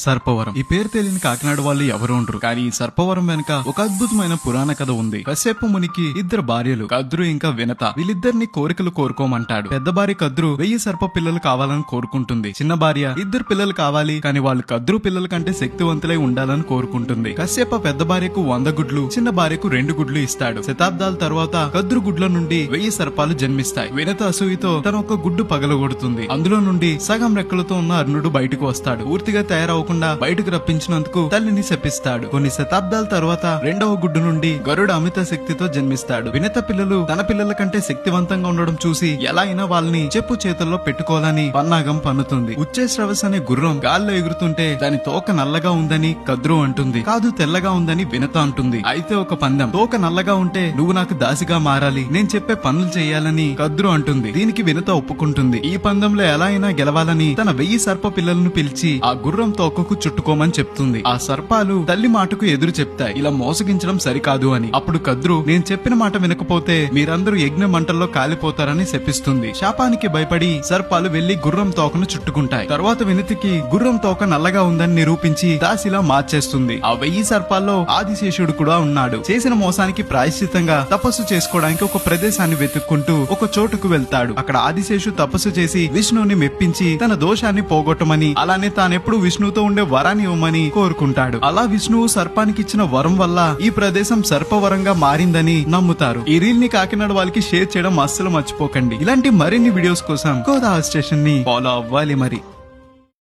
సర్పవరం. ఈ పేరు తెలియని కాకినాడ వాళ్ళు ఎవరు ఉండరు. కానీ ఈ సర్పవరం వెనుక ఒక అద్భుతమైన పురాణ కథ ఉంది. కశ్యప మునికి ఇద్దరు భార్యలు, కద్రు ఇంకా వినత. వీళ్ళిద్దరిని కోరికలు కోరుకోమంటాడు. పెద్ద భార్య కద్రు 1000 సర్ప పిల్లలు కావాలని కోరుకుంటుంది. చిన్న భార్య 2 పిల్లలు కావాలి, కానీ వాళ్ళు కద్రు పిల్లల కంటే శక్తివంతులై ఉండాలని కోరుకుంటుంది. కశ్యప పెద్ద భార్యకు 100 గుడ్లు, చిన్న భార్యకు 2 గుడ్లు ఇస్తాడు. శతాబ్దాల తర్వాత కద్రు గుడ్ల నుండి 1000 సర్పాలు జన్మిస్తాయి. వినత అసూయతో తన ఒక గుడ్డు పగలగొడుతుంది. అందులో నుండి సగం రెక్కలతో ఉన్న అర్ణుడు బయటకు వస్తాడు. పూర్తిగా తయారవకుండా బయటకు రప్పించినందుకు తల్లిని శపిస్తాడు. కొన్ని శతాబ్దాల తర్వాత 2వ గుడ్డు నుండి గరుడ అమిత శక్తితో జన్మిస్తాడు. వినత పిల్లలు తన పిల్లల కంటే శక్తివంతంగా ఉండడం చూసి ఎలా అయినా వాళ్ళని చెప్పు చేతుల్లో పెట్టుకోవాలని పన్నాగం పన్నుతుంది. ఉచ్చేశ్రవస్ అనే గుర్రం గాల్లో ఎగురుతుంటే దాని తోక నల్లగా ఉందని కద్రు అంటుంది. కాదు, తెల్లగా ఉందని వినత అంటుంది. అయితే ఒక పందెం, తోక నల్లగా ఉంటే నువ్వు నాకు దాసిగా మారాలి, నేను చెప్పే పనులు చేయాలని కద్రు అంటుంది. దీనికి వినత ఒప్పుకుంటుంది. ఈ పందెంలో ఎలా అయినా గెలవాలని తన 1000 సర్ప పిల్లలను పిలిచి ఆ గుర్రం తోకకు చుట్టుకోమని చెప్తుంది. ఆ సర్పాలు తల్లి మాటకు ఎదురు చెప్తాయి, ఇలా మోసగించడం సరికాదు అని. అప్పుడు కద్రు, నేను చెప్పిన మాట వినకపోతే మీరందరూ యజ్ఞ మంటల్లో కాలిపోతారని శపిస్తుంది. శాపానికి భయపడి సర్పాలు వెళ్లి గుర్రం తోకను చుట్టుకుంటాయి. తర్వాత వినతికి గుర్రం తోక నల్లగా ఉందని నిరూపించి దాసిలా మార్చేస్తుంది. ఆ 1000 సర్పాల్లో ఆదిశేషుడు కూడా ఉన్నాడు. చేసిన మోసానికి ప్రాయశ్చితంగా తపస్సు చేసుకోవడానికి ఒక ప్రదేశాన్ని వెతుక్కుంటూ ఒక చోటుకు వెళ్తాడు. అక్కడ ఆదిశేషు తపస్సు చేసి విష్ణువుని మెప్పించి తన దోషాన్ని పోగొట్టమని, అలానే తానెప్పుడు విష్ణువుతో ఉండే వరాన్ని ఇవ్వమని కోరుకుంటాడు. అలా విష్ణువు సర్పానికి ఇచ్చిన వరం వల్ల ఈ ప్రదేశం సర్పవరంగా మారిందని నమ్ముతారు. ఈ రీల్ ని కాకినాడ వాళ్ళకి షేర్ చేయడం అస్సలు మర్చిపోకండి. ఇలాంటి మరిన్ని వీడియోస్ కోసం గోదావరి స్టేషన్ ని ఫాలో అవ్వాలి మరి.